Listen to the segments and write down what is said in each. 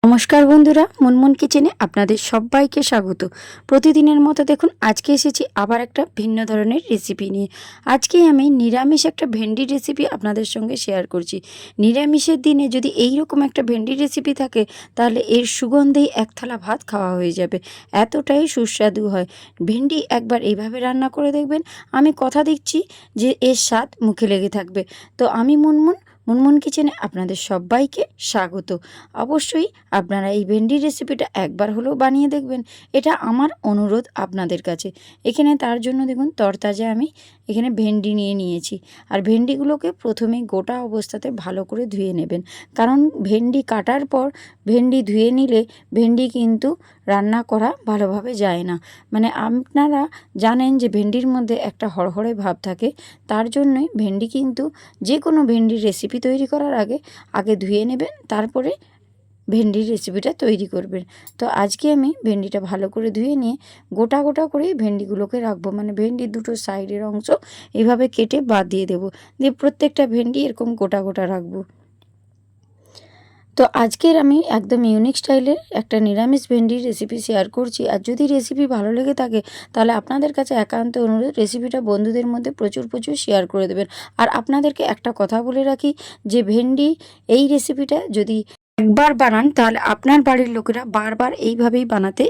নমস্কার বন্ধুরা, মুনমুন কিচেনে আপনাদের সবাইকে স্বাগত। প্রতিদিনের মতো দেখুন আজকে এসেছি আবার একটা ভিন্ন ধরনের রেসিপি নিয়ে। আজকে আমি নিরামিষ একটা ভেন্ডি রেসিপি আপনাদের সঙ্গে শেয়ার করছি। নিরামিষের দিনে যদি এই রকম একটা ভেন্ডি রেসিপি থাকে তাহলে এর সুগন্ধেই এক থালা ভাত খাওয়া হয়ে যাবে, এতটাই সুস্বাদু হয়। ভেন্ডি একবার এইভাবে রান্না করে দেখবেন, আমি কথা দিচ্ছি যে এর স্বাদ মুখে লেগে থাকবে। তো আমি মুনমুন কিচেনে আপনাদের সবাইকে স্বাগত। অবশ্যই আপনারা এই ভেন্ডির রেসিপিটা একবার হলেও বানিয়ে দেখবেন, এটা আমার অনুরোধ আপনাদের কাছে। এখানে তার জন্য দেখুন তরতাজা আমি এখানে ভেন্ডি নিয়েছি। আর ভেন্ডিগুলোকে প্রথমে গোটা অবস্থাতে ভালো করে ধুয়ে নেবেন, কারণ ভেন্ডি কাটার পর ভেন্ডি ধুয়ে নিলে ভেন্ডি কিন্তু রান্না করা ভালোভাবে যায় না। মানে আপনারা জানেন যে ভেন্ডির মধ্যে একটা হড়হড়ে ভাব থাকে, তার জন্যই ভেন্ডি কিন্তু যে কোনো ভেন্ডির রেসিপি তৈরি করার আগে ধুয়ে নেবেন, তারপরে ভেন্ডির রেসিপিটা তৈরি করবেন। তো আজকে আমি ভেন্ডিটা ভালো করে ধুয়ে নিয়ে গোটা গোটা করে ভেন্ডিগুলোকে রাখবো, মানে ভেন্ডির দুটো সাইডের অংশ এইভাবে কেটে বাদ দিয়ে দেবো, দিয়ে প্রত্যেকটা ভেন্ডি এরকম গোটা গোটা রাখবো। তো আজকের আমি একদম ইউনিক স্টাইলের একটা নিরামিষ ভেন্ডির রেসিপি শেয়ার করছি। আর যদি রেসিপি ভালো লেগে থাকে তাহলে আপনাদের কাছে একান্ত অনুরোধ, রেসিপিটা বন্ধুদের মধ্যে প্রচুর শেয়ার করে দেবেন। আর আপনাদেরকে একটা কথা বলে রাখি যে ভেন্ডি এই রেসিপিটা যদি একবার বানান তাহলে আপনার বাড়ির লোকেরা বারবার এইভাবেই বানাতে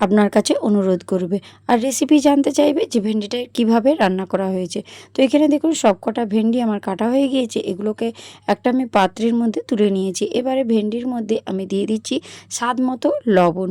আপনার কাছে অনুরোধ করবে, আর রেসিপি জানতে চাইবে যে ভেন্ডিটা কিভাবে রান্না করা হয়েছে। তো এখানে দেখুন সবকটা ভেন্ডি আমার কাটা হয়ে গিয়েছে, এগুলোকে একটা আমি পাত্রের মধ্যে তুলে নিয়েছি। এবারে ভেন্ডির মধ্যে আমি দিয়ে দিচ্ছি স্বাদ মতো লবণ,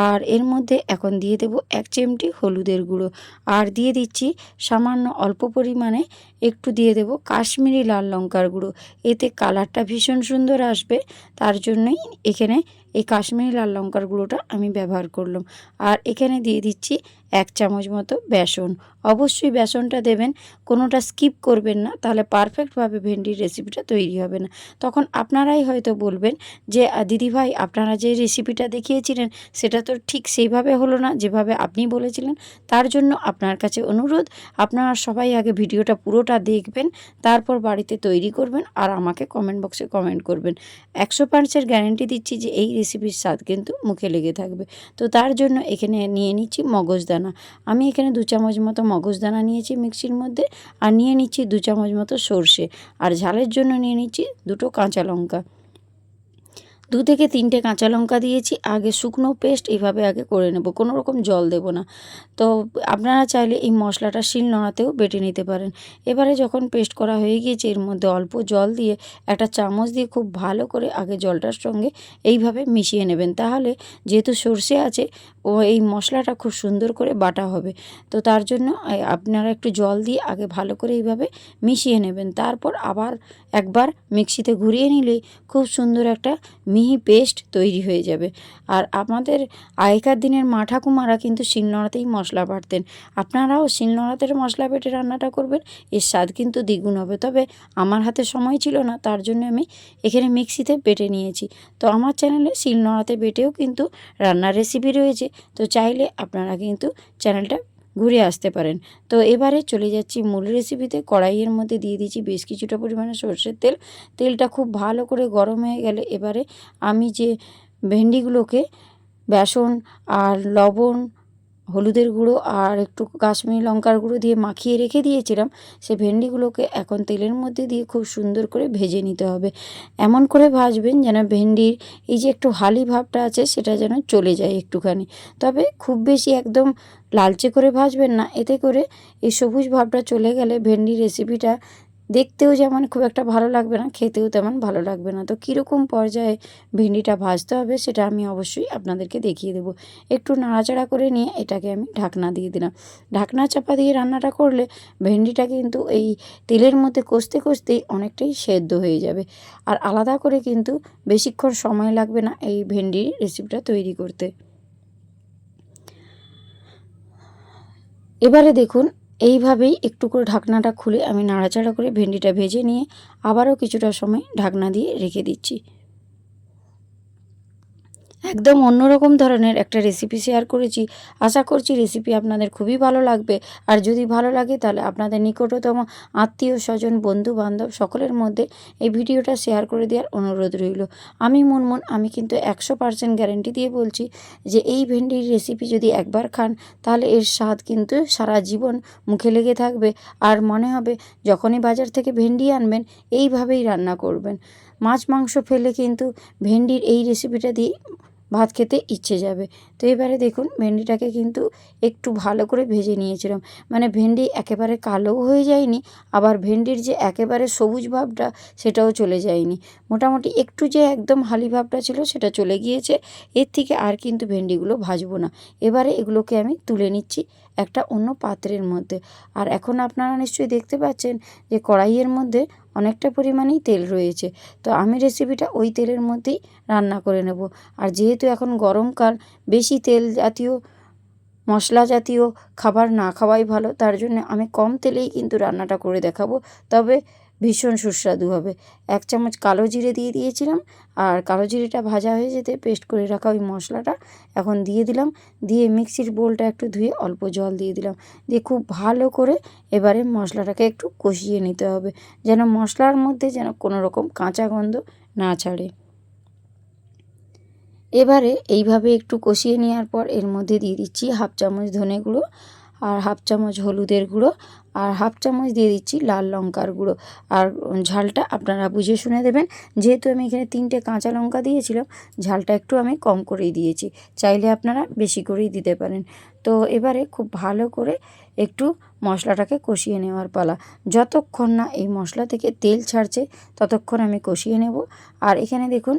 আর এর মধ্যে এখন দিয়ে দেব 1 চিমটি হলুদের গুঁড়ো, আর দিয়ে দিচ্ছি সামান্য অল্প পরিমাণে একটু দিয়ে দেব কাশ্মীরি লাল লঙ্কার গুঁড়ো। এতে কালারটা ভীষণ সুন্দর আসবে, তার জন্যই এখানে এই কাশ্মীরি লাল লঙ্কার গুঁড়োটা আমি ব্যবহার করলাম। আর এখানে দিয়ে দিচ্ছি 1 চামচ মতো বেসন। অবশ্যই বেসনটা দেবেন, কোনোটা স্কিপ করবেন না, তাহলে পারফেক্টভাবে ভেন্ডির রেসিপিটা তৈরি হবে না। তখন আপনারাই হয়তো বলবেন যে দিদিভাই আপনারা যে রেসিপিটা দেখিয়েছিলেন সেটা তো ঠিক সেইভাবে হলো না যেভাবে আপনি বলেছিলেন। তার জন্য আপনার কাছে অনুরোধ, আপনারা সবাই আগে ভিডিওটা পুরোটা দেখবেন, তারপর বাড়িতে তৈরি করবেন আর আমাকে কমেন্ট বক্সে কমেন্ট করবেন। 100% গ্যারেন্টি দিচ্ছি যে এই রেসিপির স্বাদ কিন্তু মুখে লেগে থাকবে। তো তার জন্য এখানে নিয়ে নিচ্ছি মগজদানা। আমি এখানে 2 চামচ মতো মগজদানা নিয়েছি মিক্সির মধ্যে, আর নিয়ে নিচ্ছি 2 চামচ মতো সর্ষে, আর ঝালের জন্য নিয়ে নিচ্ছি 2টো কাঁচা লঙ্কা। 2 থেকে 3টে কাঁচা লঙ্কা দিয়েছি। আগে শুকনো পেস্ট এইভাবে আগে করে নেব, কোনো রকম জল দেব না। তো আপনারা চাইলে এই মশলাটা শিলনোড়াতেও বেটে নিতে পারেন। এবারে যখন পেস্ট করা হয়ে গিয়েছে এর মধ্যে অল্প জল দিয়ে একটা চামচ দিয়ে খুব ভালো করে আগে জলটার সঙ্গে এইভাবে মিশিয়ে নেবেন, তাহলে যেহেতু সর্ষে আছে এই মশলাটা খুব সুন্দর করে বাটা হবে। তো তার জন্য আপনারা একটু জল দিয়ে আগে ভালো করে এইভাবে মিশিয়ে নেবেন, তারপর আবার একবার মিক্সিতে ঘুরিয়ে নিলেই খুব সুন্দর একটা মিহি পেস্ট তৈরি হয়ে যাবে। আর আমাদের আগেকার দিনের মা ঠাকুমারা কিন্তু শিলনোড়াতেই মশলা বাটতেন, আপনারাও শিলনোড়াতে মশলা বেটে রান্নাটা করবেন, এর স্বাদ কিন্তু দ্বিগুণ হবে। তবে আমার হাতে সময় ছিল না, তার জন্য আমি এখানে মিক্সিতে বেটে নিয়েছি। তো আমার চ্যানেলে শিলনোড়াতে বেটেও কিন্তু রান্নার রেসিপি রয়েছে, তো চাইলে আপনারা কিন্তু চ্যানেলটা ঘুরে আসতে পারেন। তো এবারে চলে যাচ্ছি মূল রেসিপিতে। কড়াইয়ের মধ্যে দিয়ে দিচ্ছি বেশ কিছুটা পরিমাণে সরষের তেল। তেলটা খুব ভালো করে গরম হয়ে গেলে এবারে আমি যে ভেন্ডিগুলোকে বেসন আর লবণ, হলুদের গুঁড়ো আর একটু কাশ্মীরি লঙ্কার গুঁড়ো দিয়ে মাখিয়ে রেখে দিয়েছিলাম, সে ভেন্ডিগুলোকে এখন তেলের মধ্যে দিয়ে খুব সুন্দর করে ভেজে নিতে হবে। এমন করে ভাজবেন যেন ভেন্ডির এই যে একটু হালি ভাবটা আছে সেটা যেন চলে যায় একটুখানি। তবে খুব বেশি একদম লালচে করে ভাজবেন না, এতে করে এই সবুজ ভাবটা চলে গেলে ভেন্ডির রেসিপিটা দেখতেও যেমন খুব একটা ভালো লাগবে না, খেতেও তেমন ভালো লাগবে না। তো কীরকম পর্যায়ে ভেন্ডিটা ভাজতে হবে সেটা আমি অবশ্যই আপনাদেরকে দেখিয়ে দেবো। একটু নাড়াচাড়া করে নিয়ে এটাকে আমি ঢাকনা দিয়ে দিলাম। ঢাকনা চাপা দিয়ে রান্নাটা করলে ভেন্ডিটা কিন্তু এই তেলের মধ্যে কষতে কষতেই অনেকটাই সেদ্ধ হয়ে যাবে, আর আলাদা করে কিন্তু বেশিক্ষণ সময় লাগবে না এই ভেন্ডির রেসিপিটা তৈরি করতে। এবারে দেখুন এইভাবেই একটু করে ঢাকনাটা খুলে আমি নাড়াচাড়া করে ভেন্ডিটা ভেজে নিয়ে আবারও কিছুটা সময় ঢাকনা দিয়ে রেখে দিচ্ছি। একদম অন্যরকম ধরনের একটা রেসিপি শেয়ার করেছি। আশা করছি রেসিপি আপনাদের খুবই ভালো লাগবে। আর যদি ভালো লাগে তাহলে আপনাদের নিকটতম আত্মীয় স্বজন বন্ধু বান্ধব সকলের মধ্যে এই ভিডিওটা শেয়ার করে দেওয়ার অনুরোধ রইল। আমি মুনমুন, আমি কিন্তু 100% গ্যারেন্টি দিয়ে বলছি যে এই ভেন্ডির রেসিপি যদি একবার খান তাহলে এর স্বাদ কিন্তু সারা জীবন মুখে লেগে থাকবে। আর মনে হবে যখনই বাজার থেকে ভেন্ডি আনবেন এইভাবেই রান্না করবেন। মাছ মাংস ফেলে কিন্তু ভেন্ডির এই রেসিপিটা দিয়ে ভাত খেতে ইচ্ছে যাবে। তো এবারে দেখুন ভেন্ডিটাকে কিন্তু একটু ভালো করে ভেজে নিয়েছিলাম। মানে ভেন্ডি একেবারে কালোও হয়ে যায়নি, আবার ভেন্ডির যে একেবারে সবুজ ভাবটা সেটাও চলে যায়নি। মোটামুটি একটু যে একদম হালি ভাবটা ছিল সেটা চলে গিয়েছে। এর থেকে আর কিন্তু ভেন্ডিগুলো ভাজবো না। এবারে এগুলোকে আমি তুলে নিচ্ছি একটা অন্য পাত্রের মধ্যে। আর এখন আপনারা নিশ্চয়ই দেখতে পাচ্ছেন যে কড়াইয়ের মধ্যে অনেকটা পরিমাণেই তেল রয়েছে। তো আমি রেসিপিটা ওই তেলের মধ্যেই রান্না করে নেব। আর যেহেতু এখন গরমকাল, বেশি তেল জাতীয় মশলা জাতীয় খাবার না খাওয়াই ভালো, তার জন্য আমি কম তেলেই কিন্তু রান্নাটা করে দেখাবো, তবে ভীষণ সুস্বাদু হবে। 1 চামচ কালো জিরে দিয়ে দিয়েছিলাম, আর কালো জিরেটা ভাজা হয়ে যেতে পেস্ট করে রাখা ওই মশলাটা এখন দিয়ে দিলাম। দিয়ে মিক্সির বোলটা একটু ধুয়ে অল্প জল দিয়ে দিলাম। দিয়ে খুব ভালো করে এবারে মশলাটাকে একটু কষিয়ে নিতে হবে, যেন মশলার মধ্যে যেন কোনো রকম কাঁচা গন্ধ না ছাড়ে। এবারে এইভাবে একটু কষিয়ে নেওয়ার পর এর মধ্যে দিয়ে দিচ্ছি 1/2 চামচ ধনে গুঁড়ো, আর 1/2 চামচ হলুদের গুঁড়ো, আর 1/2 চামচ দিয়ে দিচ্ছি লাল লঙ্কার গুঁড়ো। আর ঝালটা আপনারা বুঝে শুনে দেবেন, যেহেতু আমি এখানে 3টে কাঁচা লঙ্কা দিয়েছিলাম, ঝালটা একটু আমি কম করেই দিয়েছি, চাইলে আপনারা বেশি করেই দিতে পারেন। তো এবারে খুব ভালো করে একটু মশলাটাকে কষিয়ে নেওয়ার পালা। যতক্ষণ না এই মশলা থেকে তেল ছাড়ছে ততক্ষণ আমি কষিয়ে নেব। আর এখানে দেখুন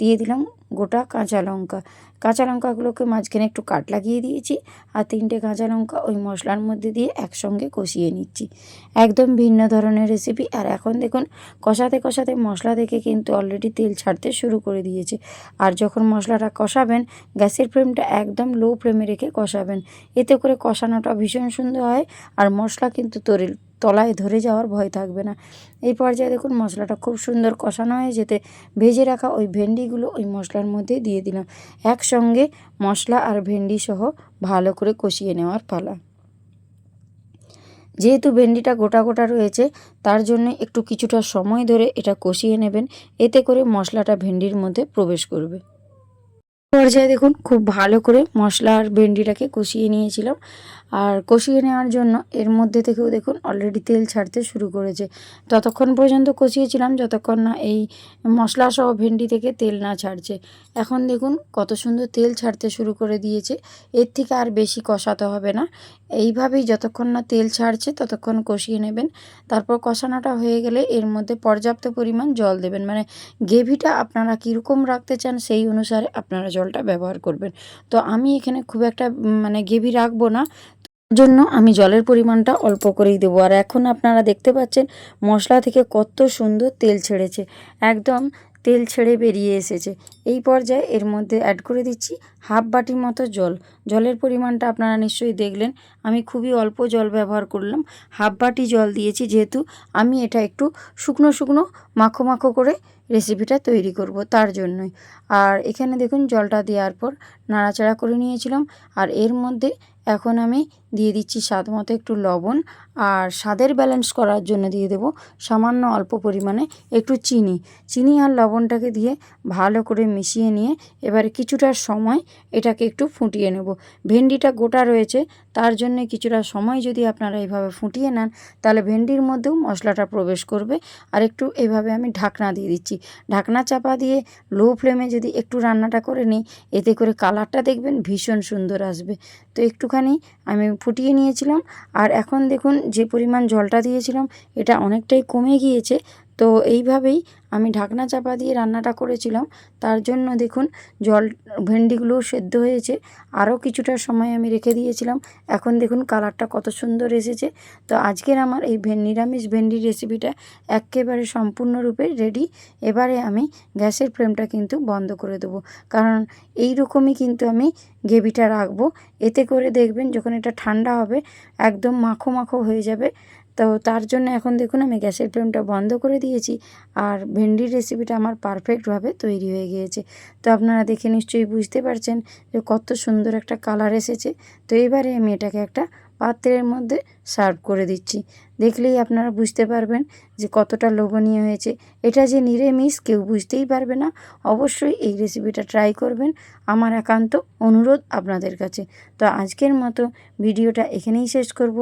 দিয়ে দিলাম গোটা কাঁচা লঙ্কা। কাঁচা লঙ্কাগুলোকে মাঝখানে একটু কাট লাগিয়ে দিয়েছি, আর 3টে কাঁচা লঙ্কা ওই মশলার মধ্যে দিয়ে একসঙ্গে কষিয়ে নিচ্ছি। একদম ভিন্ন ধরনের রেসিপি। আর এখন দেখুন কষাতে কষাতে মশলা থেকে কিন্তু অলরেডি তেল ছাড়তে শুরু করে দিয়েছে। আর যখন মশলাটা কষাবেন গ্যাসের ফ্লেমটা একদম লো ফ্লেমে রেখে কষাবেন, এতে করে কষানোটা ভীষণ সুন্দর হয়। আর মশলা কিন্তু তলায় ধরে যাওয়ার ভয় থাকবে না। এই পর্যায়ে দেখুন মশলাটা খুব সুন্দর কষানো হয়ে যেতে ভেজে রাখা ওই ভেন্ডিগুলো ওই মশলার মধ্যে দিয়ে দিলাম। একসঙ্গে মশলা আর ভেন্ডি সহ ভালো করে কষিয়ে নেওয়ার পালা। যেহেতু ভেন্ডিটা গোটা গোটা রয়েছে তার জন্য একটু কিছুটা সময় ধরে এটা কষিয়ে নেবেন, এতে করে মশলাটা ভেন্ডির মধ্যে প্রবেশ করবে। পর্যায়ে দেখুন খুব ভালো করে মশলা আর ভেন্ডিটাকে কষিয়ে নিয়েছিলাম। আর কষিয়ে নেওয়ার জন্য এর মধ্যে থেকেও দেখুন অলরেডি তেল ছাড়তে শুরু করেছে। ততক্ষণ পর্যন্ত কষিয়েছিলাম যতক্ষণ না এই মশলা সহ ভেন্ডি থেকে তেল না ছাড়ছে। এখন দেখুন কত সুন্দর তেল ছাড়তে শুরু করে দিয়েছে। এর থেকে আর বেশি কষাতে হবে না, এইভাবেই যতক্ষণ না তেল ছাড়ছে ততক্ষণ কষিয়ে নেবেন। তারপর কষানোটা হয়ে গেলে এর মধ্যে পর্যাপ্ত পরিমাণ জল দেবেন। মানে গ্রেভিটা আপনারা কীরকম রাখতে চান সেই অনুসারে আপনারা জলটা ব্যবহার করবেন। তো আমি এখানে খুব একটা মানে গ্রেভি রাখবো না, জন্য আমি জলের পরিমাণটা অল্প করেই দেবো। আর এখন আপনারা দেখতে পাচ্ছেন মশলা থেকে কত সুন্দর তেল ছেড়েছে, একদম তেল ছেড়ে বেরিয়ে এসেছে। এই পর্যায়ে এর মধ্যে অ্যাড করে দিচ্ছি 1/2 বাটি মতো জল। জলের পরিমাণটা আপনারা নিশ্চয়ই দেখলেন, আমি খুবই অল্প জল ব্যবহার করলাম। 1/2 বাটি জল দিয়েছি, যেহেতু আমি এটা একটু শুকনো শুকনো মাখো মাখো করে রেসিপিটা তৈরি করব তার জন্যই। আর এখানে দেখুন জলটা দেওয়ার পর নাড়াচাড়া করে নিয়েছিলাম। আর এর মধ্যে এখন আমি দিয়ে দিচ্ছি স্বাদ মতো একটু লবণ, আর স্বাদের ব্যালেন্স করার জন্য দিয়ে দেব সামান্য অল্প পরিমাণে একটু চিনি। চিনি আর লবণটাকে দিয়ে ভালো করে মিশিয়ে নিয়ে এবারে কিছুটা সময় এটাকে একটু ফুটিয়ে নেব। ভেন্ডিটা গোটা রয়েছে তার জন্য কিছুটা সময় যদি আপনারা এইভাবে ফুটিয়ে নেন তাহলে ভেন্ডির মধ্যেও মশলাটা প্রবেশ করবে। আর একটু এইভাবে আমি ঢাকনা দিয়ে দিচ্ছি। ঢাকনা চাপা দিয়ে লো ফ্লেমে যদি একটু রান্নাটা করে নিই, এতে করে কালারটা দেখবেন ভীষণ সুন্দর আসবে। তো একটুখানি আমি ফুটিয়ে নিয়েছিলাম। আর এখন দেখুন যে পরিমাণ জলটা দিয়েছিলাম এটা অনেকটাই কমে গিয়েছে। তো এইভাবেই আমি ঢাকনা চাপা দিয়ে রান্নাটা করেছিলাম, তার জন্য দেখুন ভেন্ডিগুলোও সেদ্ধ হয়েছে। আরও কিছুটা সময় আমি রেখে দিয়েছিলাম, এখন দেখুন কালারটা কত সুন্দর এসেছে। তো আজকের আমার এই নিরামিষ ভেন্ডির রেসিপিটা একেবারে সম্পূর্ণরূপে রেডি। এবারে আমি গ্যাসের ফ্লেমটা কিন্তু বন্ধ করে দেবো, কারণ এই রকমই কিন্তু আমি গ্রেভিটা রাখবো। এতে করে দেখবেন যখন এটা ঠান্ডা হবে একদম মাখো মাখো হয়ে যাবে। তো তার জন্য এখন দেখুন আমি গ্যাসের ফ্লেমটা বন্ধ করে দিয়েছি, আর ভেন্ডির রেসিপিটা আমার পারফেক্টভাবে তৈরি হয়ে গিয়েছে। তো আপনারা দেখে নিশ্চয়ই বুঝতে পারছেন যে কত সুন্দর একটা কালার এসেছে। তো এবারে আমি এটাকে একটা পাত্রের মধ্যে সার্ভ করে দিচ্ছি। দেখলেই আপনারা বুঝতে পারবেন যে কতটা লোভনীয় হয়েছে। এটা যে নিরামিষ কেউ বুঝতেই পারবে না। অবশ্যই এই রেসিপিটা ট্রাই করবেন, আমার একান্ত অনুরোধ আপনাদের কাছে। তো আজকের মতো ভিডিওটা এখানেই শেষ করব।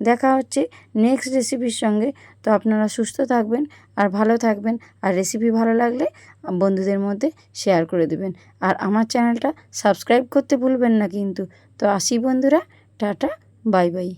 দেখা হচ্ছে নেক্সট রেসিপির সঙ্গে। তো আপনারা সুস্থ থাকবেন আর ভালো থাকবেন, আর রেসিপি ভালো লাগলে বন্ধুদের মধ্যে শেয়ার করে দেবেন। আর আমার চ্যানেলটা সাবস্ক্রাইব করতে ভুলবেন না কিন্তু। তো আসি বন্ধুরা, টাটা, বাই বাই।